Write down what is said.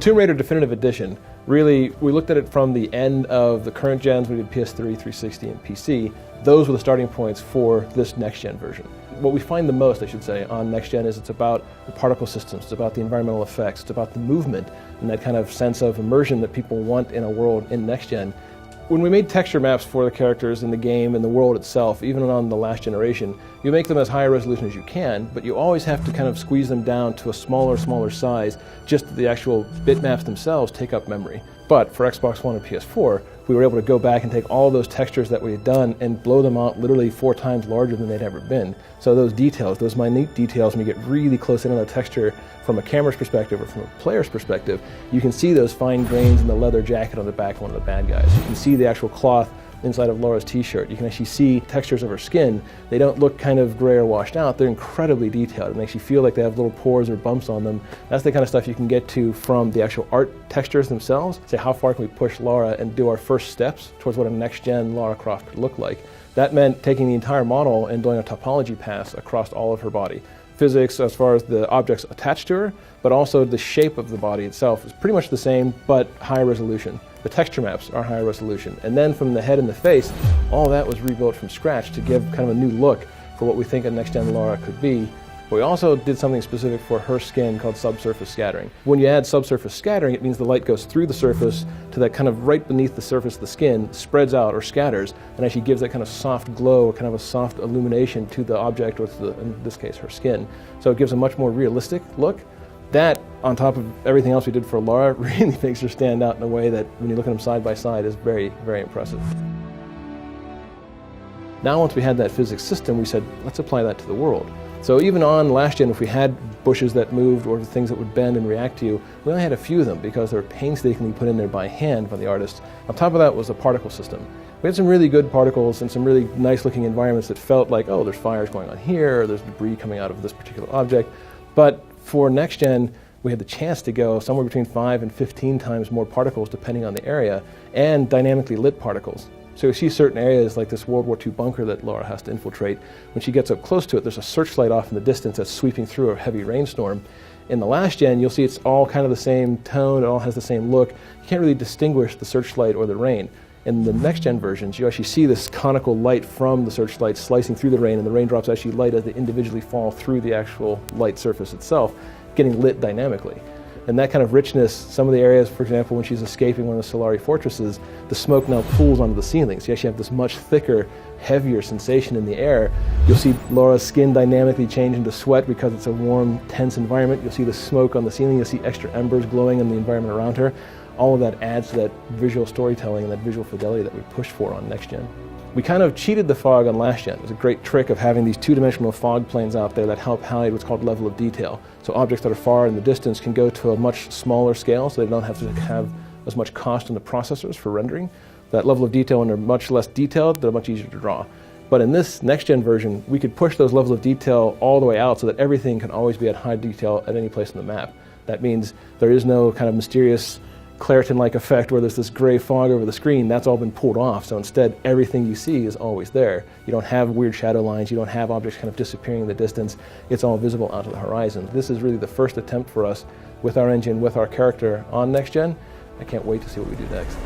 Tomb Raider Definitive Edition, really, we looked at it from the end of the current gens. We did PS3, 360, and PC. Those were the starting points for this next-gen version. What we find the most, I should say, on next-gen is it's about the particle systems, it's about the environmental effects, it's about the movement, and that kind of sense of immersion that people want in a world in next-gen. When we made texture maps for the characters in the game and the world itself, even on the last generation, you make them as high a resolution as you can, but you always have to kind of squeeze them down to a smaller size, just that the actual bitmaps themselves take up memory. But for Xbox One and PS4, we were able to go back and take all those textures that we had done and blow them out literally 4 times larger than they'd ever been. So those details, those minute details, when you get really close in on a texture from a camera's perspective or from a player's perspective, you can see those fine grains in the leather jacket on the back of one of the bad guys. You can see the actual cloth inside of Laura's t-shirt. You can actually see textures of her skin. They don't look kind of gray or washed out. They're incredibly detailed. It makes you feel like they have little pores or bumps on them. That's the kind of stuff you can get to from the actual art textures themselves. Say, how far can we push Laura and do our first steps towards what a next-gen Lara Croft could look like. That meant taking the entire model and doing a topology pass across all of her body. Physics as far as the objects attached to her, but also the shape of the body itself is pretty much the same, but higher resolution. The texture maps are higher resolution. And then from the head and the face, all that was rebuilt from scratch to give kind of a new look for what we think a next-gen Lara could be. But we also did something specific for her skin called subsurface scattering. When you add subsurface scattering, it means the light goes through the surface to that kind of right beneath the surface of the skin, spreads out or scatters, and actually gives that kind of soft glow, or kind of a soft illumination to the object, or to the, in this case, her skin. So it gives a much more realistic look. That, on top of everything else we did for Lara, really makes her stand out in a way that, when you look at them side by side, is very, very impressive. Now, once we had that physics system, we said, let's apply that to the world. So even on last gen, if we had bushes that moved or things that would bend and react to you, we only had a few of them because they were painstakingly put in there by hand by the artists. On top of that was a particle system. We had some really good particles and some really nice looking environments that felt like, oh, there's fires going on here, or there's debris coming out of this particular object. But for next gen, we had the chance to go somewhere between 5 and 15 times more particles depending on the area, and dynamically lit particles. So you see certain areas like this World War II bunker that Lara has to infiltrate. When she gets up close to it, there's a searchlight off in the distance that's sweeping through a heavy rainstorm. In the last gen, you'll see it's all kind of the same tone, it all has the same look. You can't really distinguish the searchlight or the rain. In the next gen versions, you actually see this conical light from the searchlight slicing through the rain, and the raindrops actually light as they individually fall through the actual light surface itself, getting lit dynamically. And that kind of richness, some of the areas, for example, when she's escaping one of the Solari fortresses, the smoke now pools onto the ceiling. So you actually have this much thicker, heavier sensation in the air. You'll see Laura's skin dynamically change into sweat because it's a warm, tense environment. You'll see the smoke on the ceiling. You'll see extra embers glowing in the environment around her. All of that adds to that visual storytelling and that visual fidelity that we push for on next gen. We kind of cheated the fog on last gen. It was a great trick of having these two-dimensional fog planes out there that help highlight what's called level of detail. So objects that are far in the distance can go to a much smaller scale, so they don't have to have as much cost in the processors for rendering. That level of detail, when they're much less detailed, they're much easier to draw. But in this next-gen version, we could push those levels of detail all the way out so that everything can always be at high detail at any place on the map. That means there is no kind of mysterious Claritin-like effect where there's this gray fog over the screen. That's all been pulled off. So instead, everything you see is always there. You don't have weird shadow lines. You don't have objects kind of disappearing in the distance. It's all visible out to the horizon. This is really the first attempt for us with our engine, with our character on next gen. I can't wait to see what we do next.